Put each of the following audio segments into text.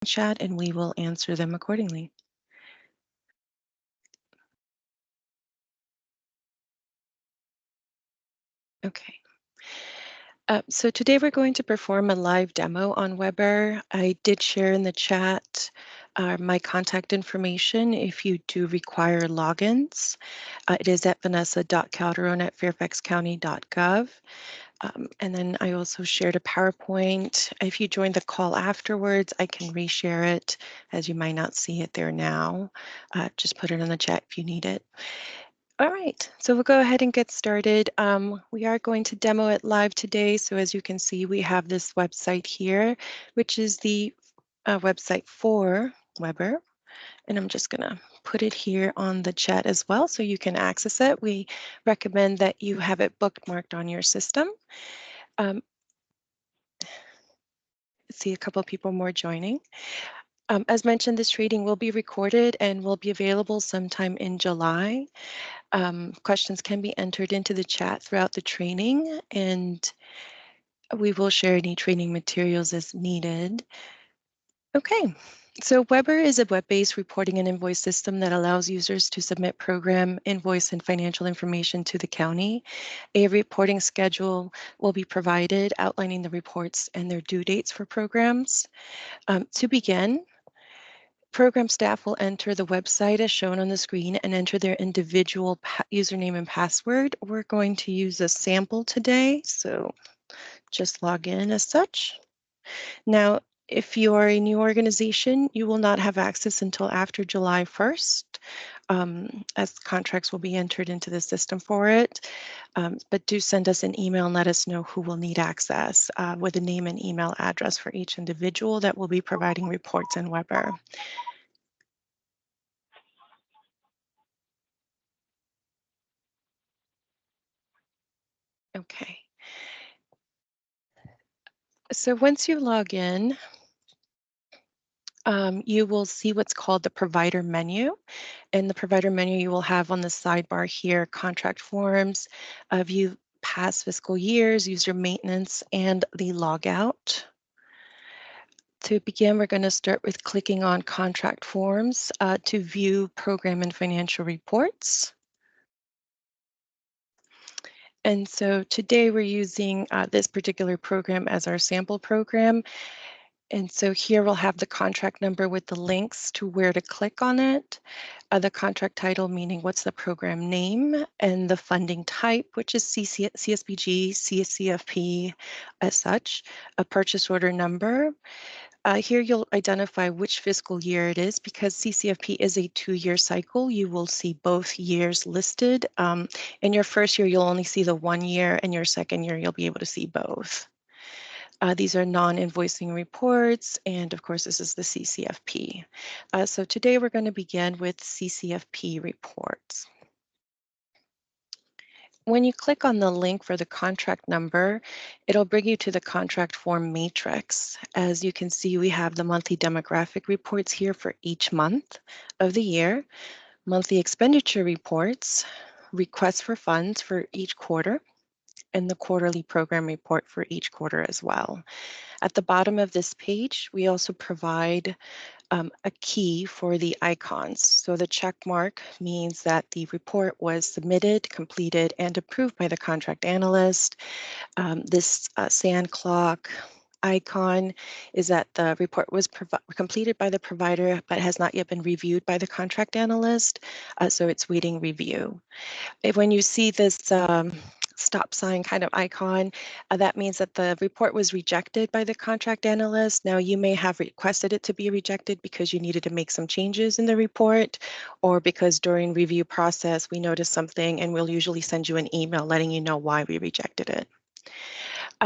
chat and we will answer them accordingly. Okay. So today we're going to perform a live demo on WebR. I did share in the chat my contact information if you do require logins. It is at vanessa.calderon@fairfaxcounty.gov. And then I also shared a PowerPoint. If you join the call afterwards, I can reshare it as you might not see it there now. Just put it in the chat if you need it. All right, so we'll go ahead and get started. We are going to demo it live today. So as you can see, we have this website here, which is the website for WebR. And I'm just gonna put it here on the chat as well so you can access it. We recommend that you have it bookmarked on your system. See a couple of people more joining. As mentioned, this training will be recorded and will be available sometime in July. Questions can be entered into the chat throughout the training, and we will share any training materials as needed. Okay, so WebR is a web-based reporting and invoice system that allows users to submit program, invoice, and financial information to the county. A reporting schedule will be provided outlining the reports and their due dates for programs. To begin, program staff will enter the website as shown on the screen and enter their individual username and password. We're going to use a sample today, so just log in as such. Now, if you are a new organization, you will not have access until after July 1st, as contracts will be entered into the system for it. But do send us an email and let us know who will need access with a name and email address for each individual that will be providing reports in WebR. Okay. So once you log in, you will see what's called the provider menu. In the provider menu, you will have on the sidebar here contract forms, view past fiscal years, user maintenance, and the logout. To begin, we're going to start with clicking on contract forms to view program and financial reports. And so today we're using this particular program as our sample program. And so here we'll have the contract number with the links to where to click on it, the contract title, meaning what's the program name, and the funding type, which is CSBG, CFP as such, a purchase order number. Here you'll identify which fiscal year it is. Because CCFP is a 2-year cycle, you will see both years listed. In your first year, you'll only see the 1 year, and your second year, you'll be able to see both. These are non-invoicing reports, and of course, this is the CCFP. So today we're going to begin with CCFP reports. When you click on the link for the contract number, it'll bring you to the contract form matrix. As you can see, we have the monthly demographic reports here for each month of the year, monthly expenditure reports, requests for funds for each quarter, and the quarterly program report for each quarter as well. At the bottom of this page, we also provide a key for the icons. So the check mark means that the report was submitted, completed, and approved by the contract analyst. This sand clock icon is that the report was completed by the provider but has not yet been reviewed by the contract analyst, so it's waiting review. When you see this stop sign kind of icon, that means that the report was rejected by the contract analyst. Now, you may have requested it to be rejected because you needed to make some changes in the report, or because during review process we noticed something, and we'll usually send you an email letting you know why we rejected it.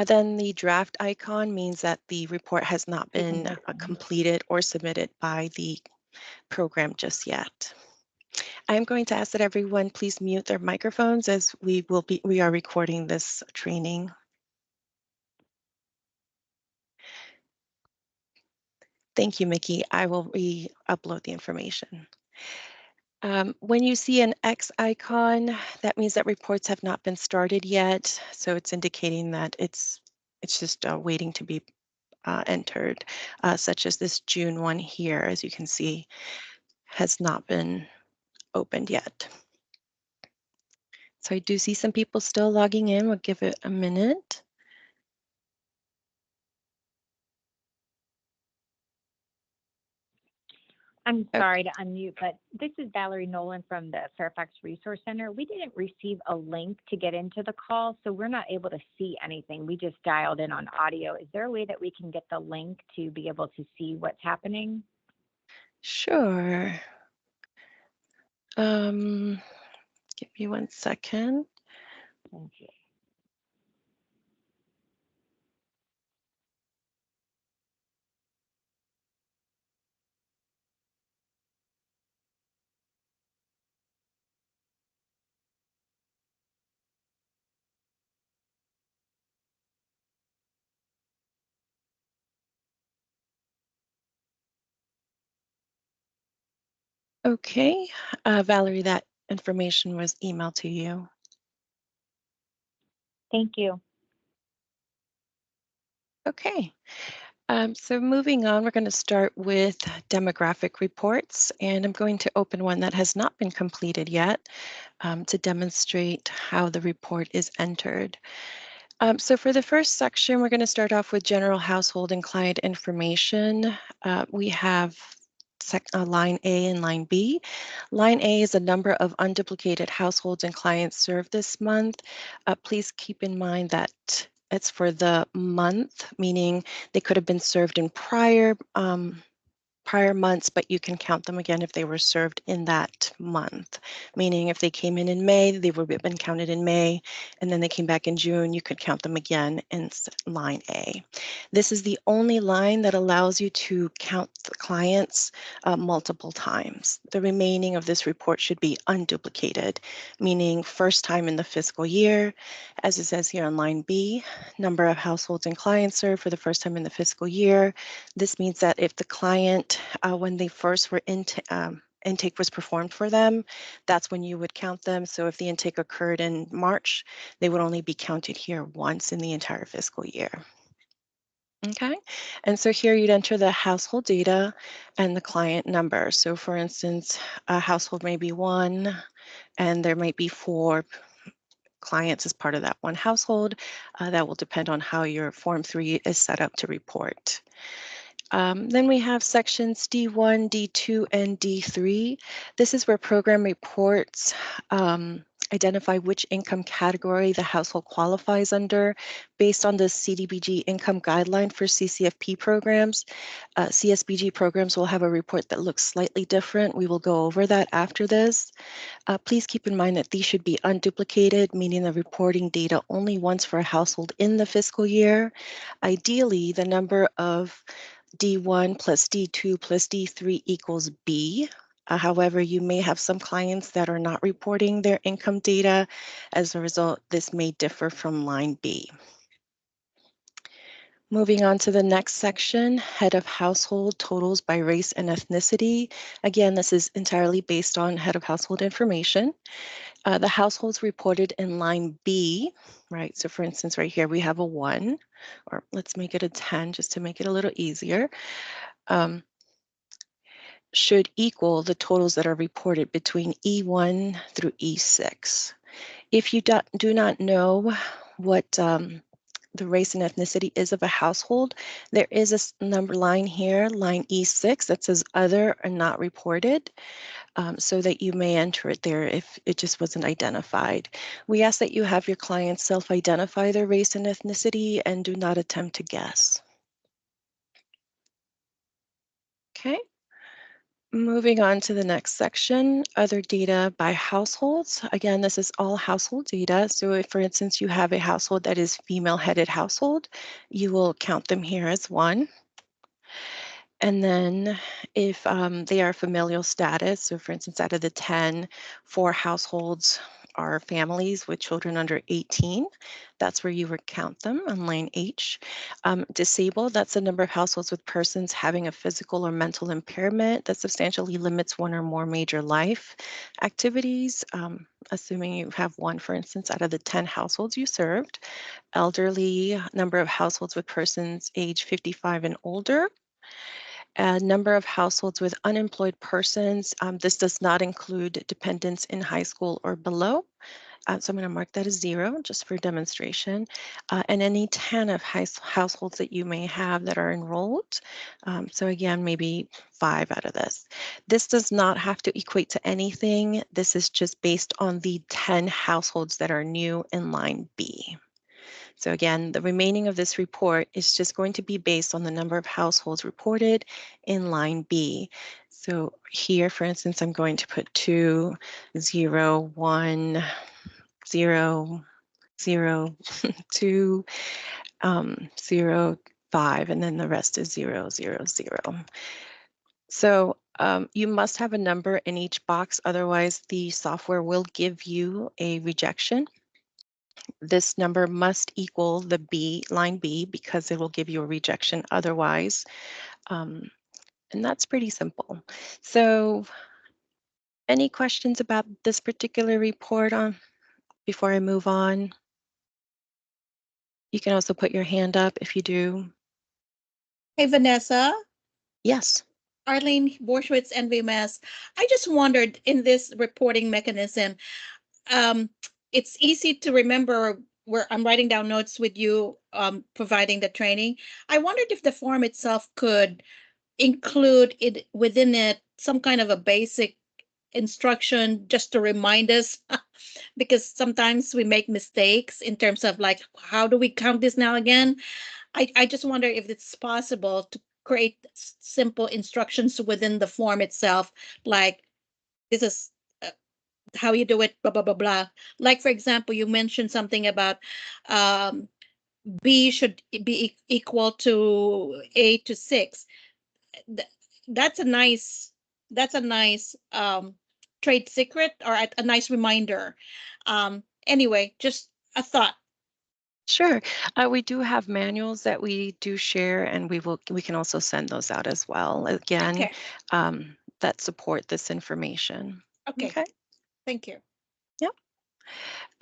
Then the draft icon means that the report has not been completed or submitted by the program just yet. I'm going to ask that everyone please mute their microphones as we are recording this training. Thank you, Mickey. I will re-upload the information. When you see an X icon, that means that reports have not been started yet. So it's indicating that it's just waiting to be entered, such as this June one here, as you can see, has not been opened yet. So I do see some people still logging in. We'll give it a minute. I'm Okay. sorry to unmute, but this is Valerie Nolan from the Fairfax Resource Center. We didn't receive a link to get into the call, so we're not able to see anything. We just dialed in on audio. Is there a way that we can get the link to be able to see what's happening? Sure. Give me 1 second. Thank you. Okay, Valerie, that information was emailed to you. Thank you. Okay, so moving on, we're going to start with demographic reports, and I'm going to open one that has not been completed yet to demonstrate how the report is entered. So for the first section, we're going to start off with general household and client information. We have line A and line B. Line A is the number of unduplicated households and clients served this month. Please keep in mind that it's for the month, meaning they could have been served in prior months, but you can count them again if they were served in that month. Meaning if they came in May, they would have been counted in May, and then they came back in June, you could count them again in line A. This is the only line that allows you to count the clients multiple times. The remaining of this report should be unduplicated, meaning first time in the fiscal year, as it says here on line B, number of households and clients served for the first time in the fiscal year. This means that if the client, when they first were intake was performed for them, that's when you would count them. So if the intake occurred in March, they would only be counted here once in the entire fiscal year. Okay, and so here you'd enter the household data and the client number. So for instance, a household may be one, and there might be 4 clients as part of that one household. That will depend on how your Form 3 is set up to report. Then we have sections D1, D2, and D3. This is where program reports identify which income category the household qualifies under based on the CDBG income guideline for CCFP programs. CSBG programs will have a report that looks slightly different. We will go over that after this. Please keep in mind that these should be unduplicated, meaning the reporting data only once for a household in the fiscal year. Ideally, the number of D1 plus D2 plus D3 equals B. However, you may have some clients that are not reporting their income data. As a result, this may differ from line B. Moving on to the next section, head of household totals by race and ethnicity. Again, this is entirely based on head of household information. The households reported in line B, right? So for instance, right here, we have a 1, or let's make it a 10 just to make it a little easier. Should equal the totals that are reported between E1 through E6. If you do not know what the race and ethnicity is of a household, there is a number line here, line E6, that says other and not reported, so that you may enter it there if it just wasn't identified. We ask that you have your clients self-identify their race and ethnicity and do not attempt to guess. Okay. Moving on to the next section, other data by households. Again, this is all household data. So if, for instance, you have a household that is female-headed household, you will count them here as 1. And then if they are familial status, so for instance, out of the 10, 4 households are families with children under 18. That's where you would count them on line H. Disabled, that's the number of households with persons having a physical or mental impairment that substantially limits one or more major life activities, assuming you have one, for instance, out of the 10 households you served. Elderly, number of households with persons age 55 and older. A number of households with unemployed persons. This does not include dependents in high school or below. So I'm going to mark that as 0 just for demonstration. And any 10 of households that you may have that are enrolled. So again, maybe 5 out of this. This does not have to equate to anything. This is just based on the 10 households that are new in line B. So again, the remaining of this report is just going to be based on the number of households reported in line B. So here, for instance, I'm going to put 2, 0, 1, 0, 0, 2, 0, 5, and then the rest is 0, 0, 0. So you must have a number in each box, otherwise the software will give you a rejection. This number must equal the B, line B, because it will give you a rejection otherwise. And that's pretty simple. So any questions about this particular report before I move on? You can also put your hand up if you do. Hey, Vanessa. Yes. Arlene Borschwitz, NVMS. I just wondered, in this reporting mechanism, it's easy to remember where I'm writing down notes with you providing the training. I wondered if the form itself could include it within it some kind of a basic instruction just to remind us because sometimes we make mistakes in terms of like, how do we count this now again? I just wonder if it's possible to create simple instructions within the form itself, like this is how you do it, blah, blah, blah, blah. Like, for example, you mentioned something about B should be equal to A to 6. That's a nice, trade secret or a nice reminder. Anyway, just a thought. Sure. We do have manuals that we do share, and we can also send those out as well. Again, Okay. that support this information. Okay. Thank you. Yep.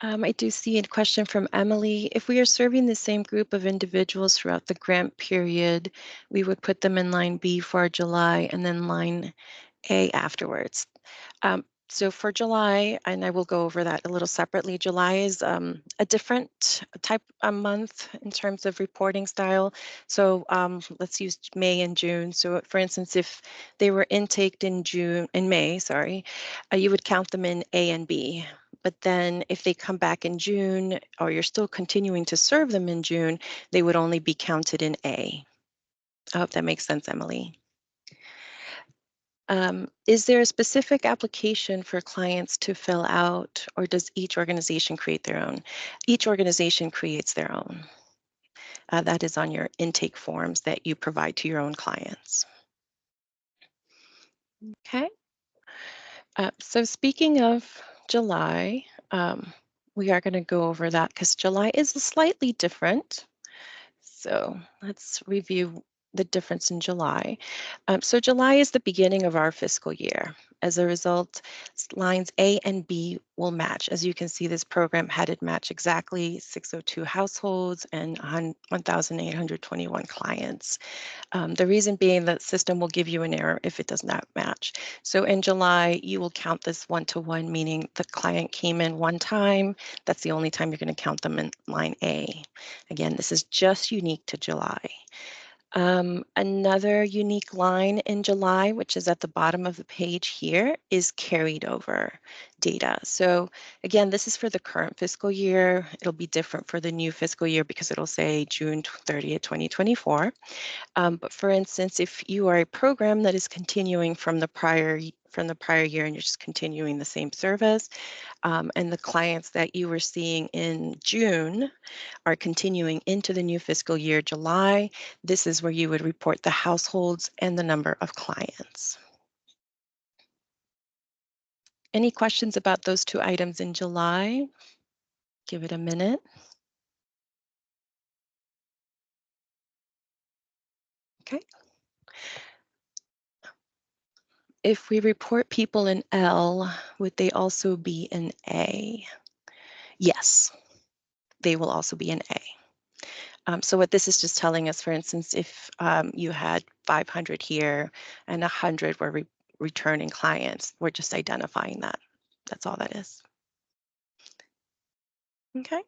I do see a question from Emily. If we are serving the same group of individuals throughout the grant period, we would put them in line B for our July and then line A afterwards. So for July, and I will go over that a little separately, July is a different type of month in terms of reporting style. So let's use May and June. So for instance, if they were intaked in May, sorry, you would count them in A and B. But then if they come back in June, or you're still continuing to serve them in June, they would only be counted in A. I hope that makes sense, Emily. Is there a specific application for clients to fill out, or does each organization create their own? Each organization creates their own. That is on your intake forms that you provide to your own clients. Okay. So speaking of July, we are going to go over that because July is slightly different. So let's review the difference in July. So July is the beginning of our fiscal year. As a result, lines A and B will match. As you can see, this program had it match exactly 602 households and 1,821 clients. The reason being that system will give you an error if it does not match. So in July, you will count this one-to-one, meaning the client came in one time. That's the only time you're going to count them in line A. Again, this is just unique to July. Another unique line in July, which is at the bottom of the page here, is carried over data. So again, this is for the current fiscal year. It'll be different for the new fiscal year because it'll say June 30th, 2024. But for instance, if you are a program that is continuing from the prior year and you're just continuing the same service, and the clients that you were seeing in June are continuing into the new fiscal year, July, this is where you would report the households and the number of clients. Any questions about those two items in July? Give it a minute. Okay. If we report people in L, would they also be in A? Yes, they will also be in A. So what this is just telling us, for instance, if you had 500 here and 100 were returning clients, we're just identifying that. That's all that is. Okay.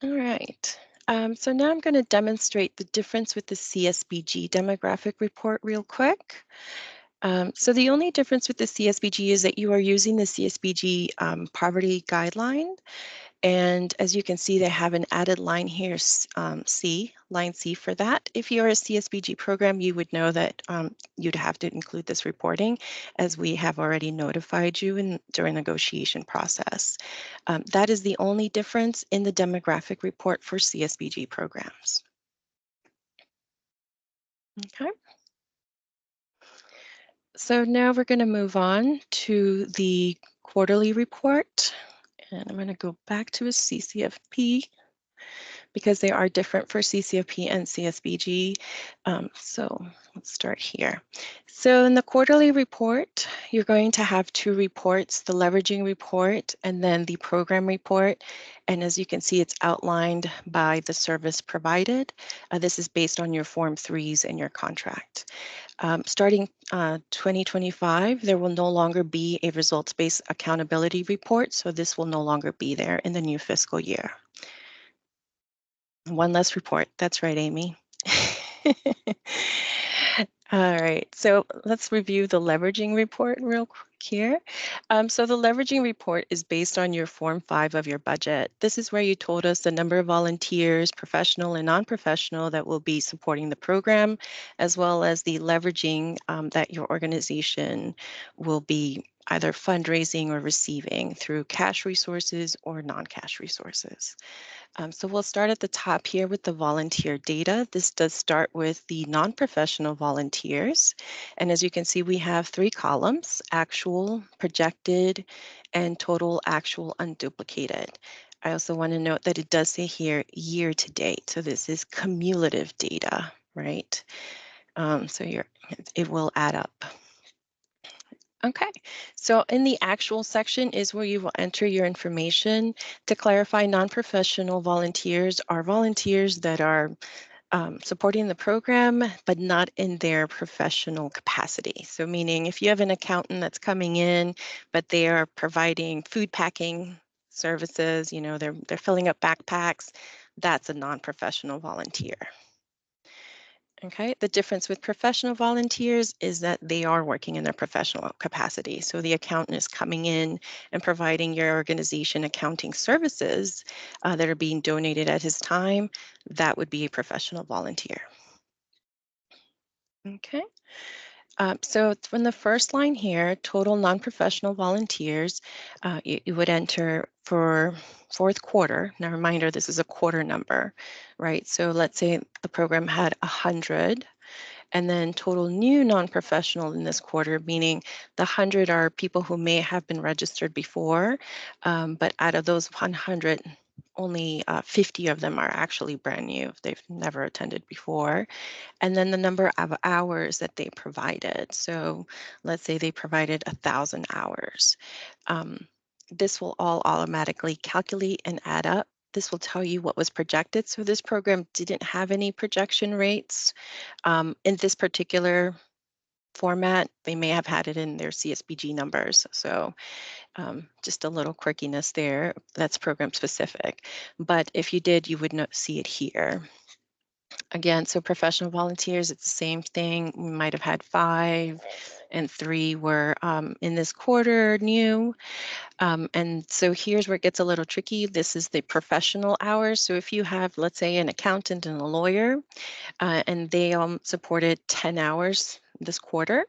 All right. So now I'm going to demonstrate the difference with the CSBG demographic report real quick. So the only difference with the CSBG is that you are using the CSBG poverty guideline. And as you can see, they have an added line here, C, line C for that. If you're a CSBG program, you would know that you'd have to include this reporting, as we have already notified you during negotiation process. That is the only difference in the demographic report for CSBG programs. Okay. So now we're going to move on to the quarterly report. And I'm going to go back to a CCFP because they are different for CCFP and CSBG. So let's start here. So in the quarterly report, you're going to have two reports, the leveraging report and then the program report. And as you can see, it's outlined by the service provided. This is based on your Form 3s and your contract. Starting 2025, there will no longer be a results-based accountability report, so this will no longer be there in the new fiscal year. One less report. That's right, Amy. All right, so let's review the leveraging report real quick here. So the leveraging report is based on your Form 5 of your budget. This is where you told us the number of volunteers, professional and non-professional, that will be supporting the program, as well as the leveraging that your organization will be either fundraising or receiving through cash resources or non-cash resources. So we'll start at the top here with the volunteer data. This does start with the non-professional volunteers. And as you can see, we have three columns: actual, projected, and total actual unduplicated. I also want to note that it does say here year to date. So this is cumulative data, right? So it will add up. Okay, so in the actual section is where you will enter your information. To clarify, non-professional volunteers are volunteers that are supporting the program, but not in their professional capacity. So meaning if you have an accountant that's coming in, but they are providing food packing services, you know, they're filling up backpacks, that's a non-professional volunteer. Okay, the difference with professional volunteers is that they are working in their professional capacity. So the accountant is coming in and providing your organization accounting services that are being donated at his time. That would be a professional volunteer. Okay. So from the first line here, total non-professional volunteers, you would enter for fourth quarter. Now, reminder, this is a quarter number, right? So let's say the program had 100. And then total new non-professional in this quarter, meaning the 100 are people who may have been registered before, but out of those 100, only 50 of them are actually brand new if they've never attended before. And then the number of hours that they provided. So let's say they provided 1,000 hours. This will all automatically calculate and add up. This will tell you what was projected. So this program didn't have any projection rates. In this particular format, they may have had it in their CSBG numbers. So just a little quirkiness there. That's program specific. But if you did, you would not see it here. Again, so professional volunteers, it's the same thing. We might have had 5 and 3 were in this quarter new. And so here's where it gets a little tricky. This is the professional hours. So if you have, let's say, an accountant and a lawyer, and they supported 10 hours this quarter,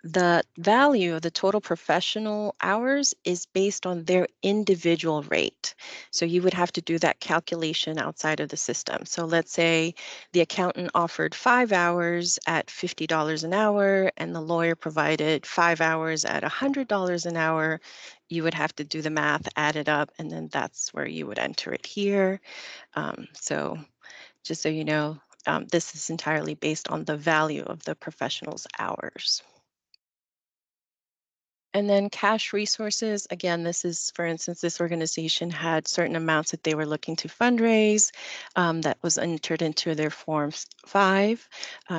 The value of the total professional hours is based on their individual rate. So you would have to do that calculation outside of the system. So let's say the accountant offered 5 hours at $50 an hour and the lawyer provided 5 hours at $100 an hour. You would have to do the math, add it up, and then that's where you would enter it here. So just so you know, this is entirely based on the value of the professional's hours. And then cash resources, again, this is, for instance, this organization had certain amounts that they were looking to fundraise that was entered into their Form 5.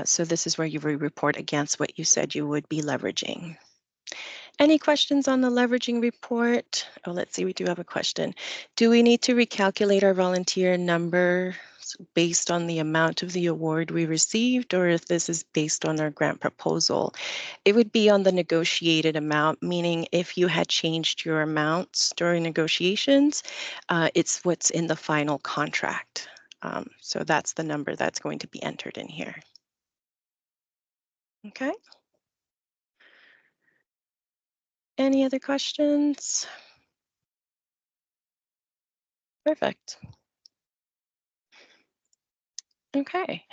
So this is where you will report against what you said you would be leveraging. Any questions on the leveraging report? Oh, let's see, we do have a question. Do we need to recalculate our volunteer number based on the amount of the award we received, or if this is based on our grant proposal? It would be on the negotiated amount, meaning if you had changed your amounts during negotiations, it's what's in the final contract. So that's the number that's going to be entered in here. Okay. Any other questions? Perfect. Okay,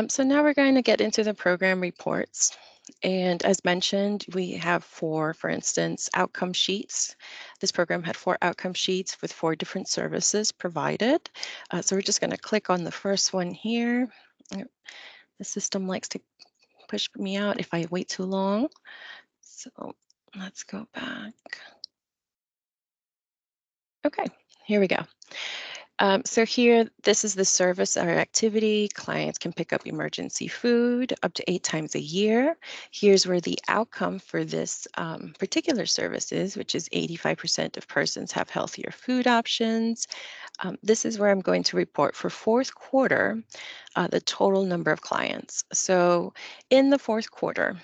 so now we're going to get into the program reports. And as mentioned, we have four, for instance, outcome sheets. This program had 4 outcome sheets with 4 different services provided. So we're just going to click on the first one here. The system likes to push me out if I wait too long. So let's go back. Okay, here we go. So here, this is the service or activity. Clients can pick up emergency food up to 8 times a year. Here's where the outcome for this particular service is, which is 85% of persons have healthier food options. This is where I'm going to report for fourth quarter, the total number of clients. So in the fourth quarter,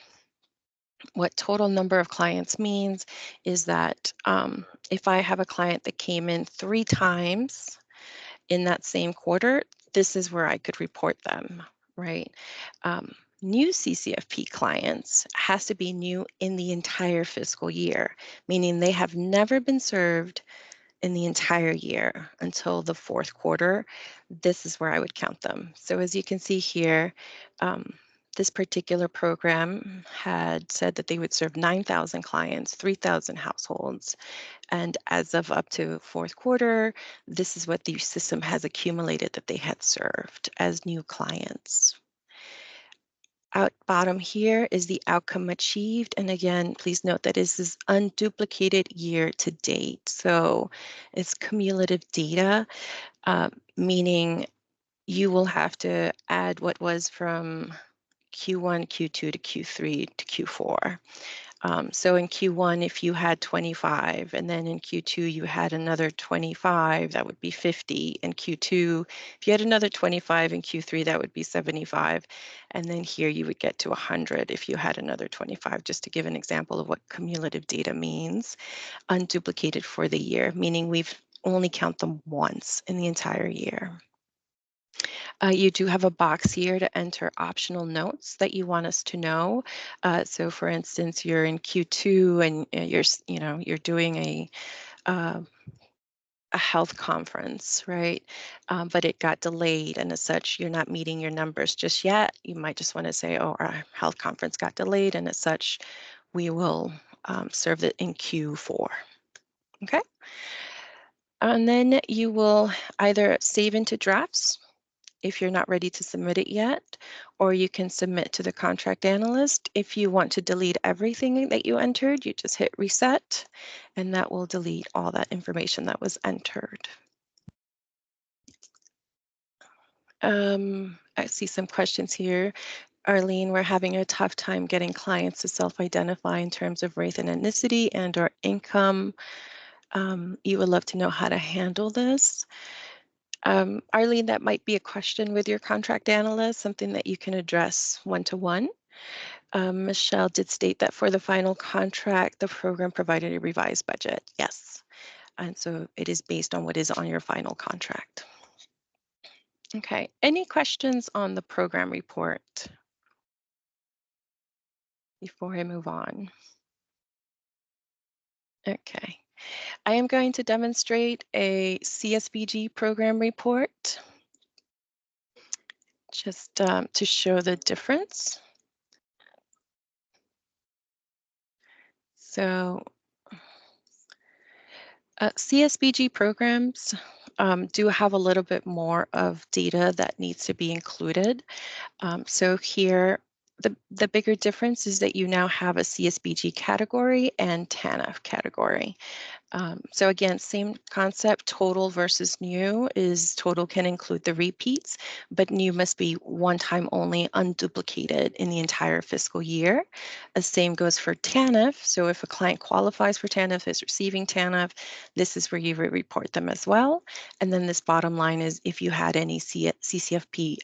what total number of clients means is that if I have a client that came in 3 times, in that same quarter, this is where I could report them, right? New CCFP clients has to be new in the entire fiscal year, meaning they have never been served in the entire year until the fourth quarter. This is where I would count them. So as you can see here, this particular program had said that they would serve 9,000 clients, 3,000 households, and as of up to fourth quarter, this is what the system has accumulated that they had served as new clients. Out bottom here is the outcome achieved. And again, please note that this is unduplicated year to date. So it's cumulative data, meaning you will have to add what was from Q1, Q2 to Q3 to Q4. So in Q1, if you had 25, and then in Q2 you had another 25, that would be 50. In Q2, if you had another 25 in Q3, that would be 75. And then here you would get to 100 if you had another 25, just to give an example of what cumulative data means. Unduplicated for the year, meaning we've only count them once in the entire year. You do have a box here to enter optional notes that you want us to know. So for instance, you're in Q2 and you're doing a health conference, right? But it got delayed, and as such, you're not meeting your numbers just yet. You might just want to say, oh, our health conference got delayed, and as such, we will serve it in Q4. Okay. And then you will either save into drafts if you're not ready to submit it yet, or you can submit to the contract analyst. If you want to delete everything that you entered, you just hit reset, and that will delete all that information that was entered. I see some questions here. Arlene, we're having a tough time getting clients to self-identify in terms of race and ethnicity and or income. You would love to know how to handle this. Arlene, that might be a question with your contract analyst, something that you can address one-to-one. Michelle did state that for the final contract, the program provided a revised budget. Yes. And so it is based on what is on your final contract. Okay, any questions on the program report? before I move on. Okay. I am going to demonstrate a CSBG program report just to show the difference. So CSBG programs do have a little bit more of data that needs to be included. So here, the bigger difference is that you now have a CSBG category and TANF category. So again, same concept, total versus new is total can include the repeats, but new must be one time only, unduplicated in the entire fiscal year. The same goes for TANF. So if a client qualifies for TANF, is receiving TANF, this is where you report them as well. And then this bottom line is if you had any CCFP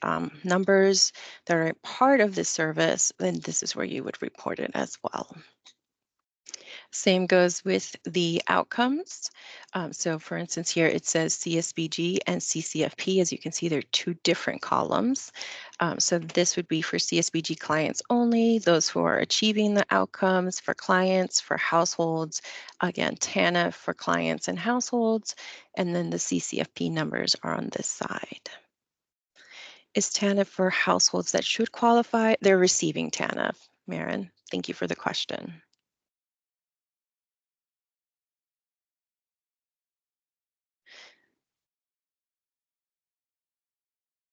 numbers that are part of this service, then this is where you would report it as well. Same goes with the outcomes. So for instance, here it says CSBG and CCFP. As you can see, they're two different columns. So this would be for CSBG clients only, those who are achieving the outcomes, for clients, for households, again, TANF for clients and households, and then the CCFP numbers are on this side. Is TANF for households that should qualify? They're receiving TANF, Maren. Thank you for the question.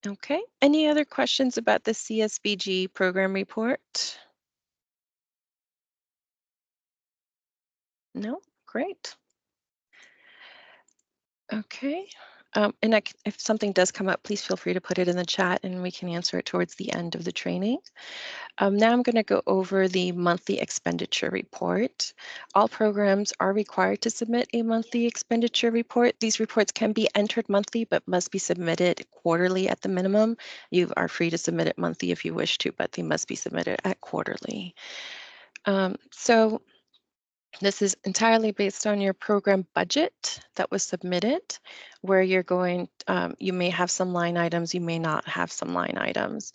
Okay, any other questions about the CSBG program report? No, great. Okay, and if something does come up, please feel free to put it in the chat and we can answer it towards the end of the training. Now I'm going to go over the monthly expenditure report. All programs are required to submit a monthly expenditure report. These reports can be entered monthly, but must be submitted quarterly at the minimum. You are free to submit it monthly if you wish to, but they must be submitted at quarterly. So this is entirely based on your program budget that was submitted, where you're going, you may have some line items, you may not have some line items.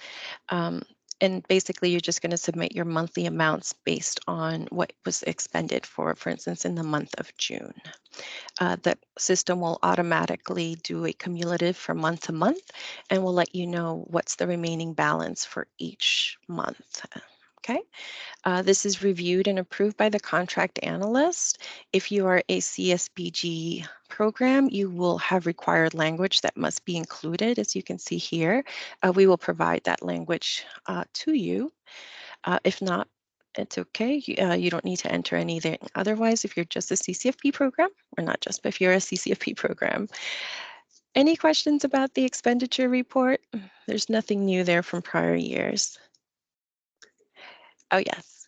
And basically, you're just going to submit your monthly amounts based on what was expended for instance, in the month of June. The system will automatically do a cumulative from month to month and will let you know what's the remaining balance for each month. Okay. This is reviewed and approved by the contract analyst. If you are a CSBG program, you will have required language that must be included, as you can see here. We will provide that language to you. If not, it's okay. You don't need to enter anything otherwise if you're just a CCFP program, or not just, but if you're a CCFP program. Any questions about the expenditure report? There's nothing new there from prior years. Oh, yes.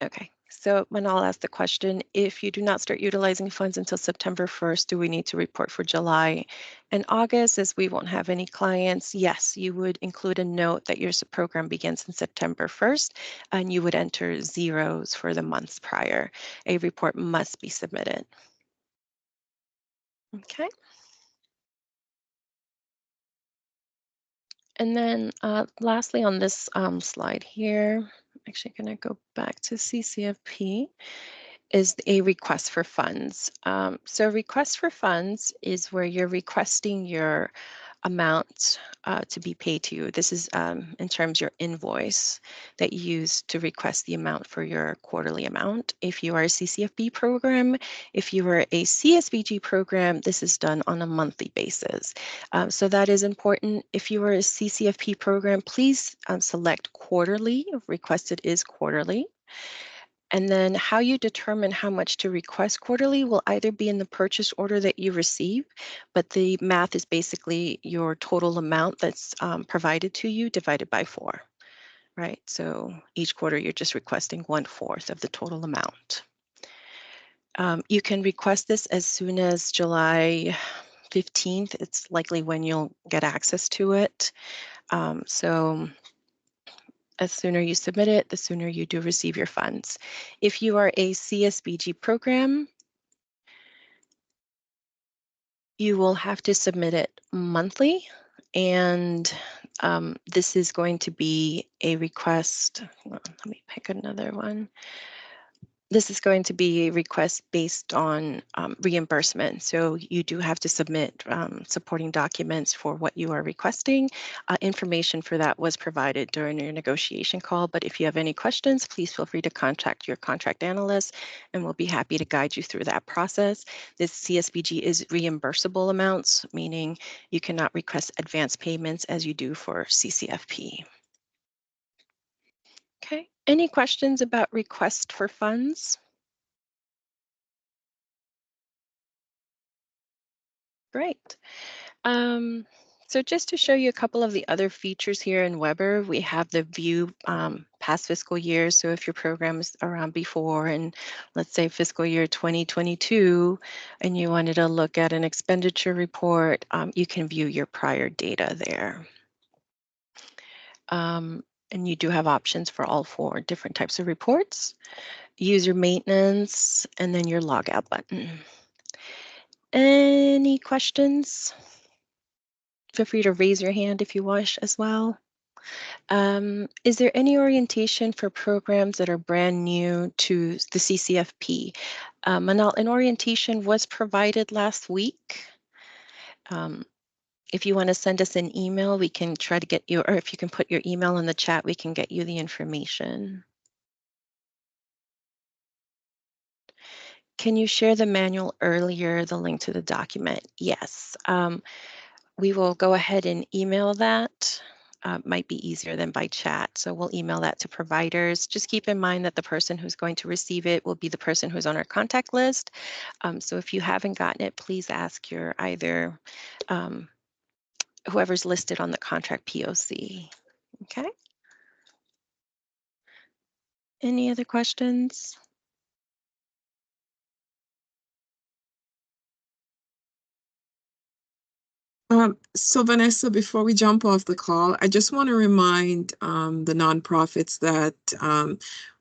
Okay, so when I'll ask the question, if you do not start utilizing funds until September 1st, do we need to report for July and August as we won't have any clients? Yes, you would include a note that your program begins in September 1st and you would enter zeros for the months prior. A report must be submitted. Okay. And then lastly on this slide here, I'm actually going to go back to CCFP. Is a request for funds. So request for funds is where you're requesting your amount to be paid to you. This is in terms your invoice that you use to request the amount for your quarterly amount. If you are a CCFB program, if you are a CSBG program, this is done on a monthly basis. So that is important. If you are a CCFP program, please select quarterly. Requested is quarterly. And then how you determine how much to request quarterly will either be in the purchase order that you receive, but the math is basically your total amount that's provided to you divided by 4, right? So each quarter you're just requesting 1/4 of the total amount. You can request this as soon as July 15th. It's likely when you'll get access to it. So as sooner you submit it, the sooner you do receive your funds. If you are a CSBG program, you will have to submit it monthly, and This is going to be a request. Well, let me pick another one. This is going to be a request based on reimbursement. So you do have to submit supporting documents for what you are requesting. Information for that was provided during your negotiation call, but if you have any questions, please feel free to contact your contract analyst and we'll be happy to guide you through that process. This CSBG is reimbursable amounts, meaning you cannot request advance payments as you do for CCFP. Okay, any questions about request for funds? Great. So just to show you a couple of the other features here in WebR, we have the view past fiscal years. So if your program is around before and let's say fiscal year 2022, and you wanted to look at an expenditure report, you can view your prior data there. And you do have options for all 4 different types of reports, user maintenance, and then your logout button. Any questions? Feel free to raise your hand if you wish as well. Is there any orientation for programs that are brand new to the CCFP? Manal, an orientation was provided last week. If you want to send us an email, we can try to get you, or if you can put your email in the chat, we can get you the information. Can you share the manual earlier, the link to the document? Yes. We will go ahead and email that. Might be easier than by chat. So we'll email that to providers. Just keep in mind that the person who's going to receive it will be the person who's on our contact list. So if you haven't gotten it, please ask your either whoever's listed on the contract POC. Okay. Any other questions? So Vanessa, before we jump off the call, I just want to remind the nonprofits that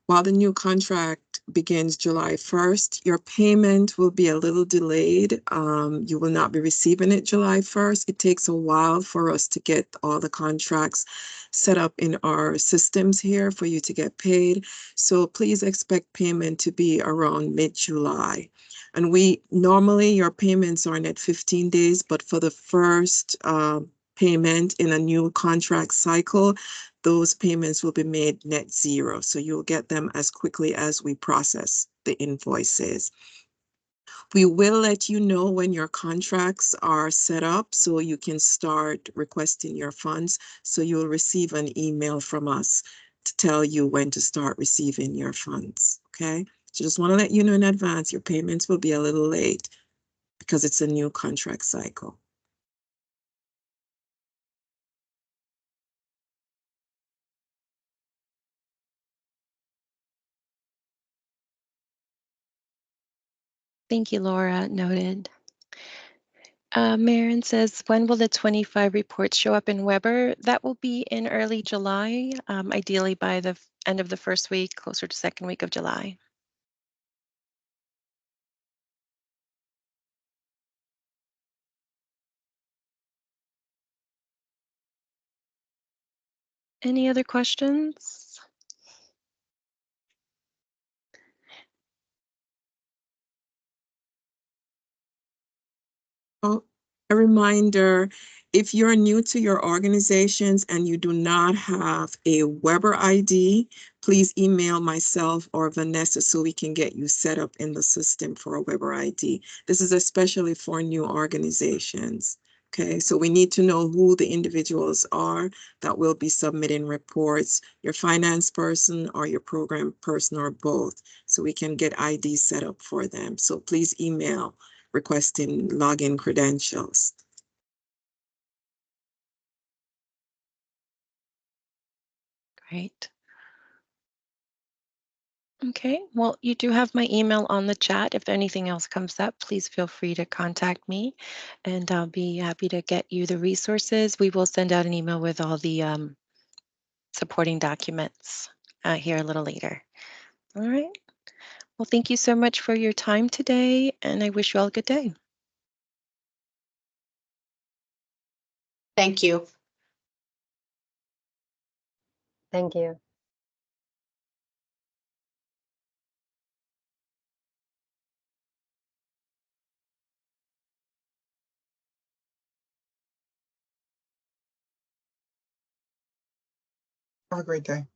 while the new contract begins July 1st, your payment will be a little delayed. You will not be receiving it July 1st. It takes a while for us to get all the contracts set up in our systems here for you to get paid. So please expect payment to be around mid-July. And we normally your payments are net 15 days, but for the first payment in a new contract cycle, those payments will be made net 0. So you'll get them as quickly as we process the invoices. We will let you know when your contracts are set up so you can start requesting your funds. So you'll receive an email from us to tell you when to start receiving your funds, okay? So just want to let you know in advance, your payments will be a little late because it's a new contract cycle. Thank you, Laura. Noted. Marin says, when will the 25 reports show up in WebR? That will be in early July, ideally by the end of the first week, closer to second week of July. Any other questions? Oh, a reminder, if you're new to your organizations and you do not have a WebR ID, please email myself or Vanessa so we can get you set up in the system for a WebR ID. This is especially for new organizations. Okay, so we need to know who the individuals are that will be submitting reports, your finance person or your program person or both, so we can get ID set up for them. So please email requesting login credentials. Great. Okay, well, you do have my email on the chat. If anything else comes up, please feel free to contact me and I'll be happy to get you the resources. We will send out an email with all the supporting documents here a little later. All right. Well, thank you so much for your time today and I wish you all a good day. Thank you. Thank you. Have a great day.